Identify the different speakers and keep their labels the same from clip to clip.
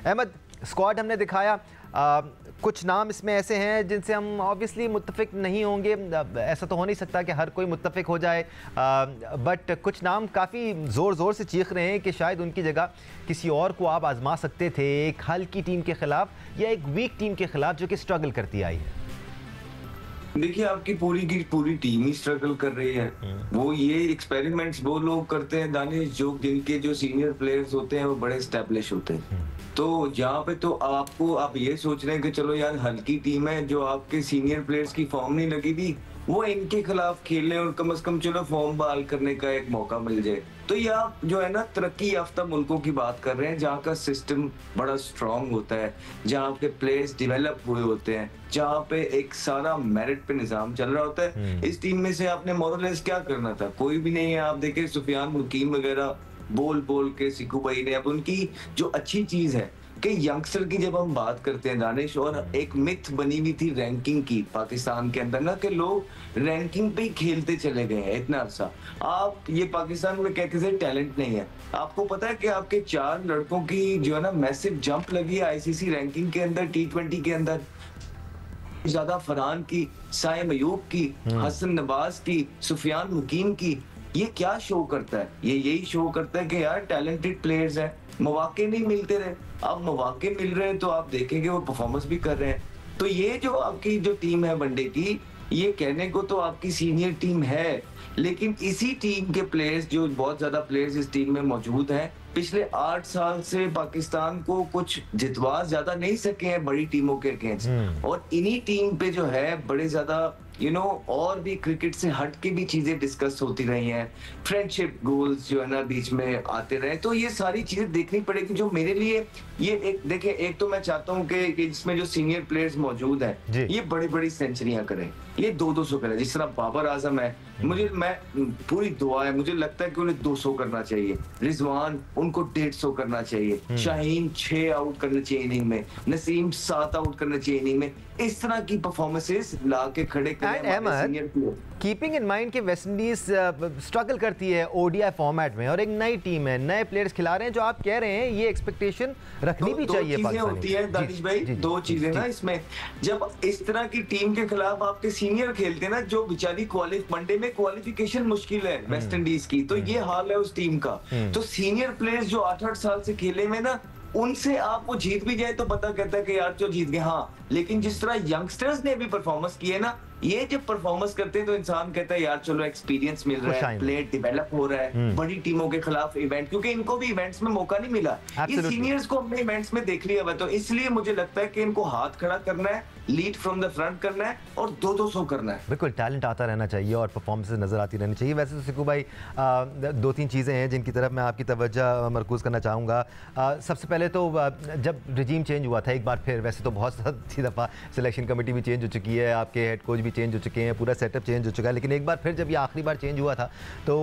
Speaker 1: Ahmad, squad हमने दिखाया, कुछ नाम इसमें ऐसे हैं जिनसे हम ऑब्वियसली मुत्तफिक नहीं होंगे, ऐसा तो हो नहीं सकता कि हर कोई मुत्तफिक हो जाए, बट कुछ नाम काफ़ी ज़ोर ज़ोर से चीख रहे हैं कि शायद उनकी जगह किसी और को आप आजमा सकते थे, एक हल्की टीम के ख़िलाफ़ या एक वीक टीम के ख़िलाफ़ जो कि स्ट्रगल करती आई है।
Speaker 2: देखिए, आपकी पूरी की पूरी टीम ही स्ट्रगल कर रही है। वो ये एक्सपेरिमेंट्स वो लोग करते हैं दानिश, जो जिनके जो सीनियर प्लेयर्स होते हैं वो बड़े एस्टेब्लिश होते हैं। तो यहाँ पे तो आपको आप ये सोच रहे हैं कि चलो यार हल्की टीम है, जो आपके सीनियर प्लेयर्स की फॉर्म नहीं लगी थी वो इनके खिलाफ खेलने और कम से कम चलो फॉर्म बहाल करने का एक मौका मिल जाए। तो ये आप जो है ना तरक्की याफ्ता मुल्कों की बात कर रहे हैं, जहाँ का सिस्टम बड़ा स्ट्रांग होता है, जहाँ पे प्लेयर्स डेवलप हुए होते हैं, जहाँ पे एक सारा मेरिट पे निजाम चल रहा होता है। इस टीम में से आपने मोरलेस क्या करना था? कोई भी नहीं है। आप देखें सुफियान मुकीम वगैरह बोल के सिकू भाई ने, अब उनकी जो अच्छी चीज है कि यंगस्टर की जब हम बात करते हैं दानिश, और एक मिथ बनी हुई थी रैंकिंग की पाकिस्तान के अंदर ना, कि लोग रैंकिंग पे ही खेलते चले गए हैं इतना अरसा। आप ये पाकिस्तान में कहते थे टैलेंट नहीं है। आपको पता है कि आपके 4 लड़कों की जो है ना मैसिव जंप लगी है आईसीसी रैंकिंग के अंदर, T20 के अंदर। ज्यादा फरहान की, साइम अयूब की, हसन नवाज की, सुफियान मुकीम की। ये क्या शो करता है? ये यही शो करता है कि यार टैलेंटेड प्लेयर्स हैं, मौके नहीं मिलते रहे। अब मौके मिल रहे हैं तो आप देखेंगे वो परफॉर्मेंस भी कर रहे हैं। तो ये जो आपकी जो टीम है वनडे की, ये कहने को तो आपकी सीनियर टीम है, लेकिन इसी टीम के प्लेयर्स, जो बहुत ज्यादा प्लेयर्स इस टीम में मौजूद हैं, पिछले 8 साल से पाकिस्तान को कुछ जितवा ज्यादा नहीं सके हैं बड़ी टीमों के अगेंस्ट। और इन्हीं टीम पे जो है बड़े ज्यादा और भी क्रिकेट से हट के भी चीजें डिस्कस होती रही हैं, फ्रेंडशिप गोल्स जो है ना बीच में आते रहे। तो ये सारी चीजें देखनी पड़ेगी, जो मेरे लिए ये एक देखिए, एक तो मैं चाहता हूँ कि इसमें जो सीनियर प्लेयर्स मौजूद हैं ये बड़ी बड़ी सेंचुरियां करें, ये 200 करें। जिस तरह बाबर आजम है, मैं पूरी दुआ है, मुझे लगता है कि उन्हें 200 करना चाहिए। रिजवान उनको 150 करना चाहिए। शाहीन 6 आउट करने चाहिए इनिंग में, नसीम 7 आउट करने चाहिए इनिंग में। इस तरह की परफॉर्मेंसेस ला के खड़े करें हमारे senior player.
Speaker 1: Keeping in mind कि वेस्ट इंडीज स्ट्रगल करती है ओडीआई फॉर्मेट में और एक नई टीम है, नए प्लेयर्स खिला रहे हैं, जो आप कह रहे हैं ये एक्सपेक्टेशन रखनी भी चाहिए।
Speaker 2: दो चीजें होती है दानिश भाई, दो चीजें ना इसमें, जब इस तरह की टीम के खिलाफ आपके सीनियर खेलते हैं ना, जो बेचारी वनडे में क्वालिफिकेशन मुश्किल है वेस्ट इंडीज की, तो ये हाल है उस टीम का। तो सीनियर प्लेयर्स जो 8-8 साल से खेले में ना, उनसे आप वो जीत भी जाए तो पता कहता है कि यार जो जीत गए। हाँ, लेकिन जिस तरह यंगस्टर्स ने भी परफॉर्मेंस की है ना, ये जब परफॉर्मेंस करते हैं तो इंसान कहता है यार चलो एक्सपीरियंस मिल रहा है, प्लेयर डेवलप हो रहा है, बड़ी टीमों के खिलाफ इवेंट, क्योंकि इनको भी इवेंट्स में मौका नहीं मिला। ये सीनियर्स को हमने इवेंट्स में देख लिया हुआ, तो इसलिए मुझे लगता है कि इनको हाथ खड़ा करना है, लीड फ्रॉम द फ्रंट करना है और 200 करना है।
Speaker 1: बिल्कुल, टैलेंट आता रहना चाहिए और परफॉर्मेंसेस नजर आती रहनी चाहिए। वैसे तो सिकू भाई 2-3 चीज़ें हैं जिनकी तरफ मैं आपकी तवज्जो मरकूज़ करना चाहूँगा। सबसे पहले तो जब रजीम चेंज हुआ था एक बार फिर, वैसे तो बहुत सी दफ़ा सिलेक्शन कमेटी भी चेंज हो चुकी है, आपके हेड कोच भी चेंज हो चुके हैं, पूरा सेटअप चेंज हो चुका है, लेकिन एक बार फिर जब ये आखिरी बार चेंज हुआ था तो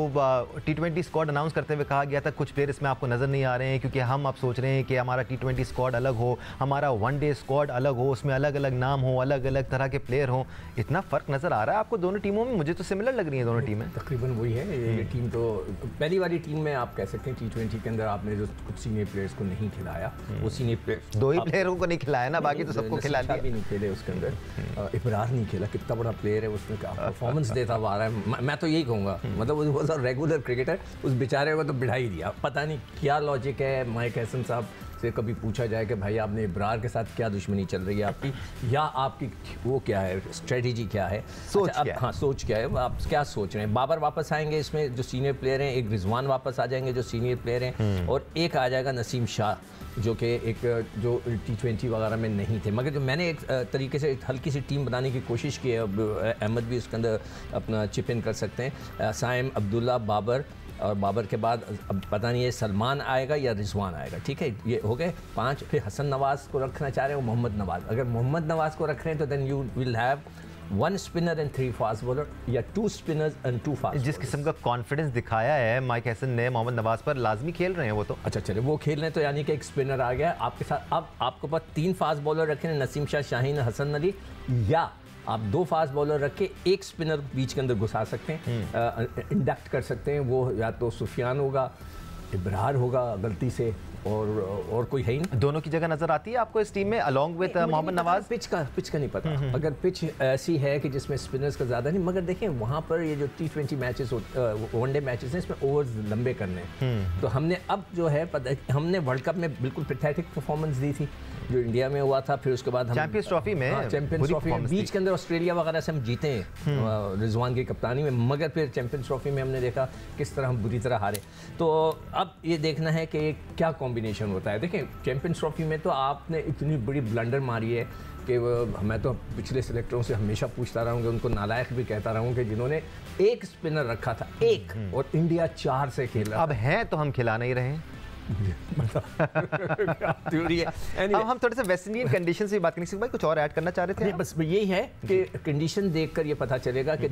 Speaker 1: T20 स्क्वाड अनाउंस करते हुए कहा गया था कुछ प्लेयर इसमें आपको नज़र नहीं आ रहे हैं, क्योंकि हम अब सोच रहे हैं कि हमारा T20 स्क्वाड अलग हो, हमारा वनडे स्क्वाड अलग हो, उसमें अलग अलग नाम हो, अलग अलग तरह के प्लेयर हों। इतना फ़र्क नज़र आ रहा है आपको दोनों टीमों में? मुझे तो सिमिलर लग रही है दोनों टीमें।
Speaker 3: तकरीबन वही है ये टीम। तो पहली वाली टीम में आप कह सकते हैं T20 के अंदर आपने जो कुछ सीनियर प्लेयर्स को नहीं खिलाया, वो सीनियर प्लेयर्स
Speaker 1: 2 ही प्लेयरों को नहीं खिलाया ना, बाकी तो सबको खिला दिया।
Speaker 3: भी नहीं खेले उसके अंदर, इब्रार नहीं खेला, कितना बड़ा प्लेयर है, उसमें क्या परफॉर्मेंस देता आ रहा है। मैं तो यही कहूँगा, मतलब वो रेगुलर क्रिकेटर, उस बेचारे को तो बिठा ही दिया। पता नहीं क्या लॉजिक है। माइक हैसन साहब से कभी पूछा जाए कि भाई आपने इब्रार के साथ क्या दुश्मनी चल रही है आपकी, या आपकी वो क्या है, स्ट्रेटजी क्या है, सोच क्या है? हाँ, सोच क्या है, आप क्या सोच रहे हैं? बाबर वापस आएंगे इसमें जो सीनियर प्लेयर हैं, एक रिजवान वापस आ जाएंगे जो सीनियर प्लेयर हैं, और एक आ जाएगा नसीम शाह जो कि एक जो T20 वगैरह में नहीं थे, मगर जो मैंने एक तरीके से हल्की सी टीम बनाने की कोशिश की है। अब अहमद भी उसके अंदर अपना चिप इन कर सकते हैं। साइम, अब्दुल्ला, बाबर, और बाबर के बाद अब पता नहीं है सलमान आएगा या रिजवान आएगा। ठीक है, ये हो गए 5। फिर हसन नवाज को रखना चाह रहे हो, मोहम्मद नवाज। अगर मोहम्मद नवाज को रख रहे हैं तो then you will have 1 spinner and 3 fast bowler, या 2 स्पिनर्स एंड 2 फास्ट।
Speaker 1: जिस किस्म का कॉन्फिडेंस दिखाया है माइक हैसन ने मोहम्मद नवाज पर, लाजमी खेल रहे हैं वो तो।
Speaker 3: अच्छा चले, वो खेल रहे हैं तो यानी कि एक स्पिनर आ गया आपके साथ। अब आपके पास 3 फास्ट बॉलर रखे हैं, नसीम शाह, शाहीन, हसन अली, या आप 2 फास्ट बॉलर रख के एक स्पिनर बीच के अंदर घुसा सकते हैं, इंडक्ट कर सकते हैं। वो या तो सुफियान होगा, इब्रार होगा गलती से, और कोई है ही नहीं।
Speaker 1: दोनों की जगह नजर आती है आपको इस टीम में along with Mohammad Nawaz?
Speaker 3: Pitch का नहीं पता। अगर पिच ऐसी है कि जिसमें स्पिनर्स का ज़्यादा नहीं, मगर देखें वहाँ पर ये जो T20 मैचेस वनडे मैचेस हैं, इसमें ओवर्स लंबे करने हैं। तो हमने अब जो है हमने वर्ल्ड कप में बिल्कुल पैथेटिक परफॉर्मेंस दी थी जो इंडिया में हुआ था। फिर उसके बाद हम
Speaker 1: चैंपियंस ट्रॉफी में
Speaker 3: चैंपियंस ट्रॉफी में बीच के अंदर ऑस्ट्रेलिया वगैरह से हम जीते हैं रिजवान की कप्तानी में, मगर फिर चैंपियंस ट्रॉफी में हमने देखा किस तरह हम बुरी तरह हारे। तो अब ये देखना है कि क्या कॉम्बिनेशन होता है। देखें चैंपियंस ट्रॉफी में तो आपने इतनी बड़ी ब्लंडर मारी है कि मैं तो पिछले सिलेक्टरों से हमेशा पूछता रहा हूँ कि उनको नालायक भी कहता रहा हूँ कि जिन्होंने एक स्पिनर रखा था एक, और इंडिया 4 से खेला।
Speaker 1: अब हैं तो हम खिला नहीं रहे हैं। अब हम थोड़े से वेस्ट इंडियन कंडीशन से बात करेंगे। भाई कुछ और ऐड करना चाह रहे थे?
Speaker 3: बस यही है कि कंडीशन देखकर ये पता चलेगा कि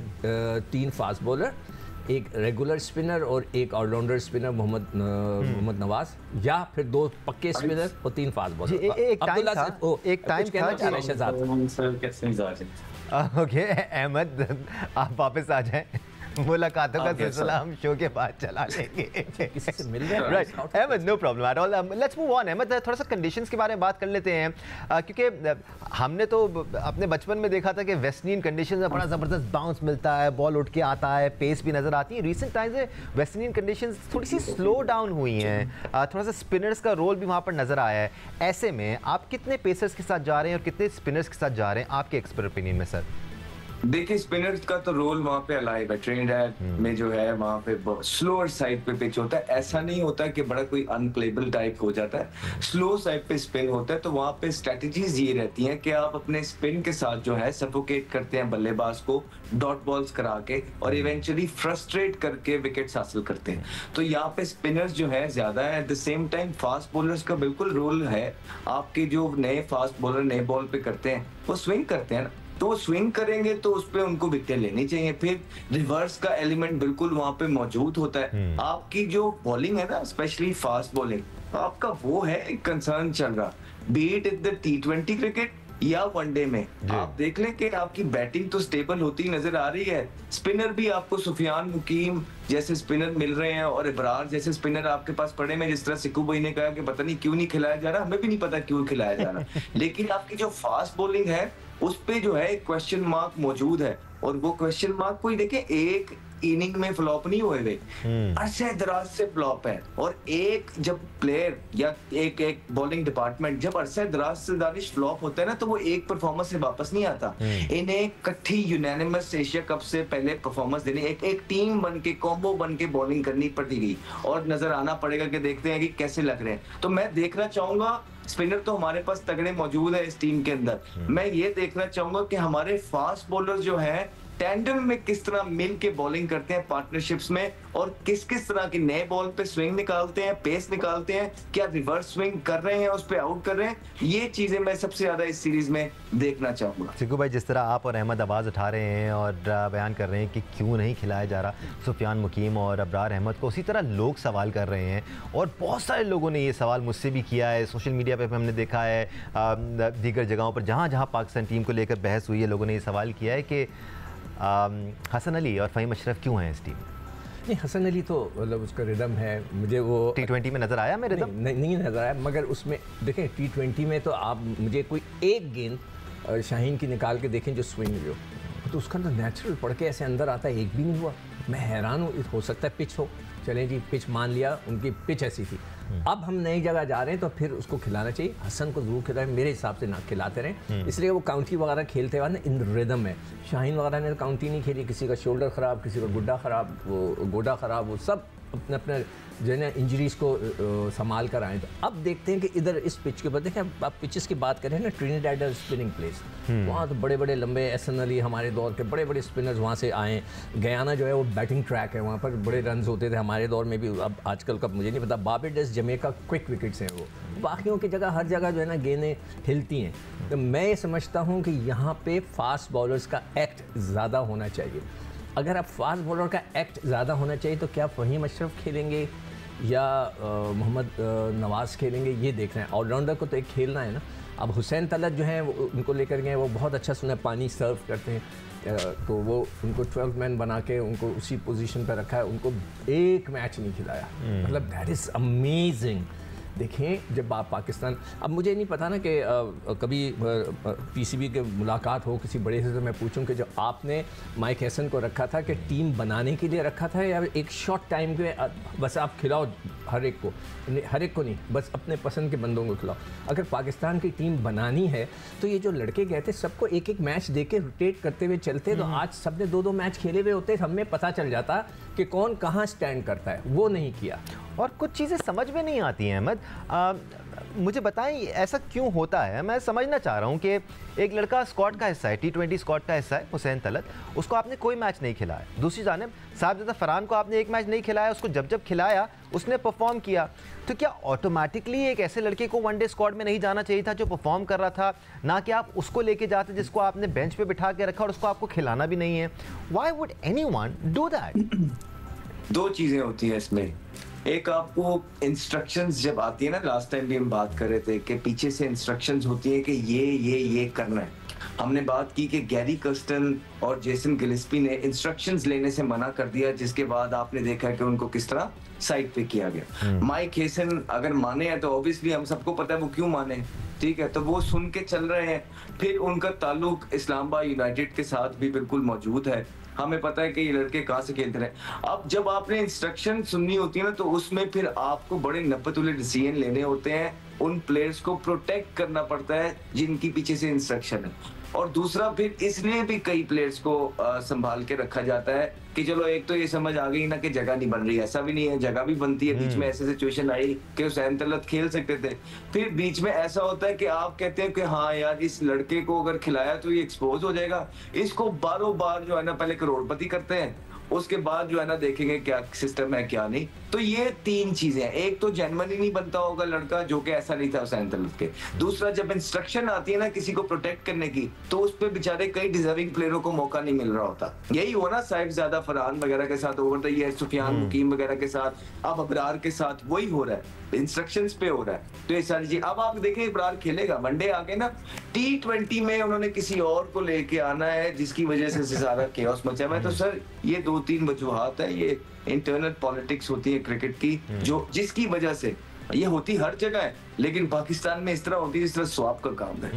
Speaker 3: 3 फास्ट बॉलर, एक रेगुलर स्पिनर और एक ऑलराउंडर स्पिनर मोहम्मद नवाज, या फिर 2 पक्के स्पिनर और 3 फास्ट बॉलर।
Speaker 1: एक टाइम था। ओके अहमद, आप वापस आ जाएं। मुलाकातों का सिलसिला हम शो के बाद चला लेंगे।
Speaker 3: किसी से मिल गए?
Speaker 1: Right Ahmed, no problem at all. Let's move on. Ahmed, थोड़ा सा कंडीशंस के बारे में बात कर लेते हैं, क्योंकि हमने तो अपने बचपन में देखा था कि वेस्ट इंडियन कंडीशंस में बड़ा ज़बरदस्त बाउंस मिलता है, बॉल उठ के आता है, पेस भी नज़र आती है। रिसेंट टाइम्स में वेस्ट इंडियन कंडीशंस थोड़ी सी स्लो डाउन हुई हैं, थोड़ा सा स्पिनर्स का रोल भी वहाँ पर नज़र आया है। ऐसे में आप कितने पेसर्स के साथ जा रहे हैं और कितने स्पिनर्स के साथ जा रहे हैं आपके एक्सपर्ट ओपिनियन में सर?
Speaker 2: देखिए स्पिनर्स का तो रोल वहाँ पे अलाइव है। ट्रिनिडाड में जो है वहाँ पे स्लोअर साइड पे पिच होता है। ऐसा नहीं होता कि बड़ा कोई अनप्लेबल टाइप हो जाता है। स्लो साइड पे स्पिन होता है, तो वहाँ पे स्ट्रेटजीज ये रहती हैं कि आप अपने स्पिन के साथ जो है सफोकेट करते हैं बल्लेबाज को डॉट बॉल्स करा के, और इवेंचुअली फ्रस्ट्रेट करके विकेट्स हासिल करते हैं। तो यहाँ पे स्पिनर्स जो है ज्यादा है। At the same time fast bowlers का बिल्कुल रोल है। आपके जो नए फास्ट बॉलर नए बॉल पे करते हैं वो स्विंग करते हैं ना, तो स्विंग करेंगे तो उस पे उनको विकेट लेनी चाहिए। फिर रिवर्स का एलिमेंट बिल्कुल वहां पे मौजूद होता है। आपकी जो बॉलिंग है ना, स्पेशली फास्ट बॉलिंग, आपका वो है एक कंसर्न चल रहा, beat in the T20 cricket या वनडे में। आप देख लें कि आपकी बैटिंग तो स्टेबल होती नजर आ रही है। स्पिनर भी आपको सुफियान मुकीम जैसे स्पिनर मिल रहे हैं और इब्रार जैसे स्पिनर आपके पास पड़े में। जिस तरह सिक्कू भाई ने कहा कि पता नहीं क्यों नहीं खिलाया जा रहा, हमें भी नहीं पता क्यों खिलाया जा रहा। लेकिन आपकी जो फास्ट बॉलिंग है उस पे जो है एक क्वेश्चन मार्क मौजूद है, और वो क्वेश्चन मार्क कोई देखिए एक इनिंग में फ्लॉप नहीं हुए हुए, अरसे दराज से फ्लॉप है। और एक जब प्लेयर या एक बॉलिंग डिपार्टमेंट जब अरसे दराज से दानिश फ्लॉप होता है ना, तो वो एक परफॉर्मेंस से वापस नहीं आता। इन्हें इकट्ठी यूनानिमस एशिया कप से पहले परफॉर्मेंस देनी, एक टीम बन के कॉम्बो बन के बॉलिंग करनी पड़ती गई, और नजर आना पड़ेगा कि देखते हैं कि कैसे लग रहे हैं। तो मैं देखना चाहूंगा, स्पिनर तो हमारे पास तगड़े मौजूद है इस टीम के अंदर, मैं ये देखना चाहूंगा कि हमारे फास्ट बॉलर जो है टैंडम में किस तरह मिल के बॉलिंग करते हैं पार्टनरशिप्स में, और किस किस तरह की नए बॉल पे स्विंग निकालते हैं, पेस निकालते हैं, क्या रिवर्स स्विंग कर रहे हैं, उस पे आउट कर रहे हैं। ये चीजें मैं सबसे ज्यादा इस सीरीज में देखना चाहूंगा।
Speaker 1: सिक्कू भाई, जिस तरह आप और अहमद आवाज़ उठा रहे हैं और बयान कर रहे हैं कि क्यों नहीं खिलाया जा रहा सुफियान मुकीम और अब्रार अहमद को, उसी तरह लोग सवाल कर रहे हैं, और बहुत सारे लोगों ने ये सवाल मुझसे भी किया है। सोशल मीडिया पे हमने देखा है, दीगर जगहों पर जहाँ जहाँ पाकिस्तान टीम को लेकर बहस हुई है, लोगों ने ये सवाल किया है कि हसन अली और फ़हीम अशरफ क्यों हैं इस टीम?
Speaker 3: नहीं, हसन अली तो मतलब उसका रिदम है, मुझे वो
Speaker 1: T20 में नज़र आया, मेरे रिदम
Speaker 3: नहीं नज़र आया। मगर उसमें देखें T20 में तो आप मुझे कोई एक गेंद शाहीन की निकाल के देखें जो स्विंग जो, तो उसका तो नेचुरल पड़ के ऐसे अंदर आता है, एक भी नहीं हुआ। मैं हैरान हूँ। हो सकता है पिच हो, चलें जी पिच मान लिया, उनकी पिच ऐसी थी। अब हम नई जगह जा रहे हैं तो फिर उसको खिलाना चाहिए। हसन को जरूर खिलाएं, मेरे हिसाब से ना खिलाते रहें, इसलिए वो काउंटी वगैरह खेलते हुए ना इन रिदम है। शाहीन वगैरह ने काउंटी नहीं खेली, किसी का शोल्डर ख़राब, किसी का गुड्डा ख़राब, वो गोडा ख़राब, वो सब अपने अपने जो है ना इंजरीज को संभाल कर आए। तो अब देखते हैं कि इधर इस पिच के ऊपर देखें, आप पिचेस की बात करें ना, ट्रिनिडाड स्पिनिंग प्लेस, वहाँ तो बड़े बड़े लंबे एहसन अली हमारे दौर के बड़े बड़े स्पिनर्स वहाँ से आए। गयाना जो है वो बैटिंग ट्रैक है, वहाँ पर बड़े रन होते थे हमारे दौर में भी। अब आजकल का मुझे नहीं पता। बारबाडोस जमैका क्विक विकेट्स हैं वो, बाकियों की जगह हर जगह जो है ना गेंदें हिलती हैं। तो मैं ये समझता हूँ कि यहाँ पे फास्ट बॉलर्स का एक्ट ज़्यादा होना चाहिए। अगर आप फास्ट बॉलर का एक्ट ज़्यादा होना चाहिए तो क्या फ़हीम अशरफ खेलेंगे या मोहम्मद नवाज़ खेलेंगे, ये देख रहे हैं। ऑलराउंडर को तो एक खेलना है ना। अब हुसैन तलत जो है उनको लेकर गए, वो बहुत अच्छा सुना पानी सर्व करते हैं, तो वो उनको 12 मैन बना के उनको उसी पोजीशन पर रखा है, उनको एक मैच नहीं खिलाया। मतलब दैट इज़ अमेजिंग। देखें जब आप पाकिस्तान, अब मुझे नहीं पता ना कि कभी पीसीबी के मुलाकात हो किसी बड़े से, तो मैं पूछूं कि जो आपने माइक हैसन को रखा था कि टीम बनाने के लिए रखा था या एक शॉर्ट टाइम के बस आप खिलाओ हर एक को नहीं, बस अपने पसंद के बंदों को खिलाओ। अगर पाकिस्तान की टीम बनानी है तो ये जो लड़के गए थे सबको एक एक मैच दे के रोटेट करते हुए चलते, तो आज सबने 2-2 मैच खेले हुए होते, हमें पता चल जाता कि कौन कहाँ स्टैंड करता है। वो नहीं किया।
Speaker 1: और कुछ चीज़ें समझ में नहीं आती हैं अहमद, मुझे बताएं ऐसा क्यों होता है। मैं समझना चाह रहा हूं कि एक लड़का स्क्वाड का हिस्सा है, T20 स्क्वाड का हिस्सा है, हुसैन तलत, उसको आपने कोई मैच नहीं खिलाया। दूसरी जानिब साहबजादा फरहान को आपने एक मैच नहीं खिलाया, उसको जब जब खिलाया उसने परफॉर्म किया। तो क्या ऑटोमेटिकली एक ऐसे लड़के को वनडे स्क्वाड में नहीं जाना चाहिए था जो परफॉर्म कर रहा था, ना कि आप उसको लेके जाते जिसको आपने बेंच पे बिठा के रखा और उसको आपको खिलाना भी नहीं है? Why would anyone do that?
Speaker 2: दो चीजें होती हैं इसमें। एक, आपको इंस्ट्रक्शंस जब आती है ना, लास्ट टाइम भी हम बात कर रहे थे कि पीछे से इंस्ट्रक्शंस होती है कि ये करना है। हमने बात की कि गैरी कर्स्टन और जेसन गिलेस्पी ने इंस्ट्रक्शंस लेने से मना कर दिया, जिसके बाद आपने देखा कि उनको किस तरह साइड पे किया गया। माइक हैसन अगर माने हैं तो ऑब्वियसली हम सबको पता है वो क्यों माने, ठीक है, तो वो सुन के चल रहे हैं। फिर उनका ताल्लुक इस्लामाबाद यूनाइटेड के साथ भी बिल्कुल मौजूद है, हमें पता है कि ये लड़के कहाँ से खेलते रहे। अब जब आपने इंस्ट्रक्शन सुननी होती है ना, तो उसमें फिर आपको बड़े नपतुले डिसीजन लेने होते हैं, उन प्लेयर्स को प्रोटेक्ट करना पड़ता है जिनकी पीछे से इंस्ट्रक्शन है। और दूसरा, फिर इसलिए भी कई प्लेयर्स को संभाल के रखा जाता है कि चलो एक तो ये समझ आ गई ना कि जगह नहीं बन रही, ऐसा भी नहीं है, जगह भी बनती है। बीच में ऐसे सिचुएशन आई कि हुसैन तलत खेल सकते थे, फिर बीच में ऐसा होता है कि आप कहते हैं कि हाँ यार इस लड़के को अगर खिलाया तो ये एक्सपोज हो जाएगा, इसको बारों बार जो है ना पहले करोड़पति करते हैं, उसके बाद जो है ना देखेंगे क्या सिस्टम है क्या नहीं। तो ये तीन चीजें हैं। एक तो जेन्युइनली नहीं बनता होगा लड़का, जो कि ऐसा नहीं था हुसैन तलत के। दूसरा, जब इंस्ट्रक्शन आती है ना किसी को प्रोटेक्ट करने की, तो उस पे बेचारे कई डिजर्विंग प्लेयरों को मौका नहीं मिल रहा होता। यही हो ना साहिबजादा फरहान वगैरह के साथ ओवर द ईयर, सुफियान मुकीम वगैरह के साथ, अब अबरार के साथ वही हो रहा है, इंस्ट्रक्शंस पे हो रहा है। तो ये सारी चीज अब आप देखें, अबरार खेलेगा वनडे आगे ना, T20 में उन्होंने किसी और को लेके आना है जिसकी वजह से सारा केओस मचा हुआ है। तो सर ये 2-3 वजूहात है, ये इंटरनल पॉलिटिक्स होती है क्रिकेट की, जो जिसकी वजह से ये होती हर जगह है, लेकिन पाकिस्तान में इस तरह होती है जिस तरह स्वाब का काम है।